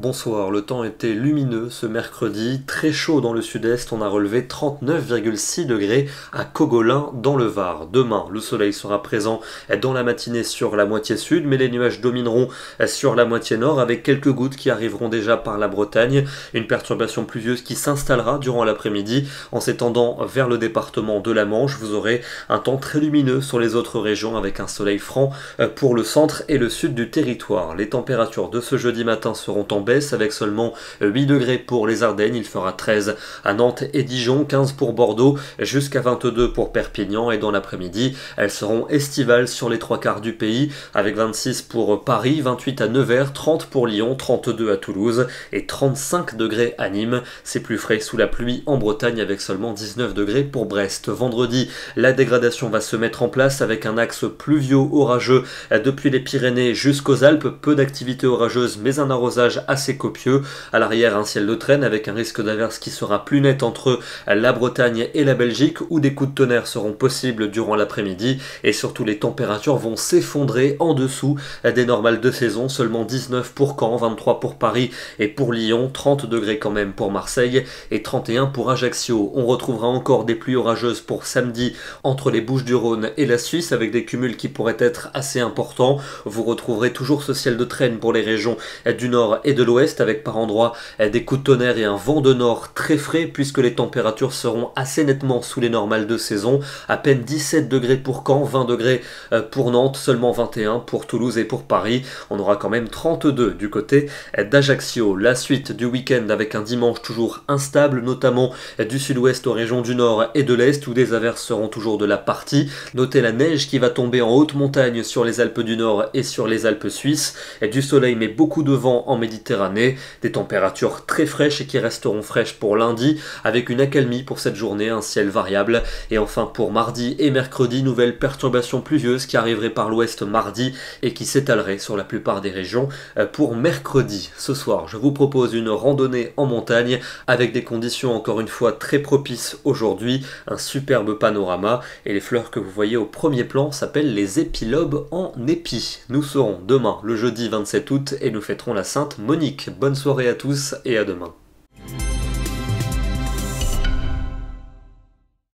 Bonsoir, le temps était lumineux ce mercredi, très chaud dans le sud-est, on a relevé 39,6 degrés à Cogolin dans le Var. Demain, le soleil sera présent dans la matinée sur la moitié sud, mais les nuages domineront sur la moitié nord avec quelques gouttes qui arriveront déjà par la Bretagne. Une perturbation pluvieuse qui s'installera durant l'après-midi en s'étendant vers le département de la Manche. Vous aurez un temps très lumineux sur les autres régions avec un soleil franc pour le centre et le sud du territoire. Les températures de ce jeudi matin seront en baisse avec seulement 8 degrés pour les Ardennes, il fera 13 à Nantes et Dijon, 15 pour Bordeaux, jusqu'à 22 pour Perpignan et dans l'après-midi, elles seront estivales sur les trois quarts du pays avec 26 pour Paris, 28 à Nevers, 30 pour Lyon, 32 à Toulouse et 35 degrés à Nîmes. C'est plus frais sous la pluie en Bretagne avec seulement 19 degrés pour Brest. Vendredi, la dégradation va se mettre en place avec un axe pluvio-orageux depuis les Pyrénées jusqu'aux Alpes, peu d'activité orageuse mais un arrosage assez copieux. À l'arrière, un ciel de traîne avec un risque d'averse qui sera plus net entre la Bretagne et la Belgique où des coups de tonnerre seront possibles durant l'après-midi et surtout les températures vont s'effondrer en dessous des normales de saison. Seulement 19 pour Caen, 23 pour Paris et pour Lyon, 30 degrés quand même pour Marseille et 31 pour Ajaccio. On retrouvera encore des pluies orageuses pour samedi entre les Bouches-du-Rhône et la Suisse avec des cumuls qui pourraient être assez importants. Vous retrouverez toujours ce ciel de traîne pour les régions du nord et de l'ouest avec par endroits des coups de tonnerre et un vent de nord très frais puisque les températures seront assez nettement sous les normales de saison. À peine 17 degrés pour Caen, 20 degrés pour Nantes, seulement 21 pour Toulouse et pour Paris. On aura quand même 32 du côté d'Ajaccio. La suite du week-end avec un dimanche toujours instable, notamment du sud-ouest aux régions du nord et de l'est où des averses seront toujours de la partie. Notez la neige qui va tomber en haute montagne sur les Alpes du Nord et sur les Alpes suisses. Du soleil mais beaucoup de vent en Méditerranée. Des températures très fraîches et qui resteront fraîches pour lundi avec une accalmie pour cette journée, un ciel variable. Et enfin pour mardi et mercredi, nouvelle perturbation pluvieuse qui arriverait par l'ouest mardi et qui s'étalerait sur la plupart des régions pour mercredi. Ce soir, je vous propose une randonnée en montagne avec des conditions encore une fois très propices aujourd'hui, un superbe panorama et les fleurs que vous voyez au premier plan s'appellent les épilobes en épi. Nous serons demain le jeudi 27 août et nous fêterons la Sainte Monique. Bonne soirée à tous et à demain.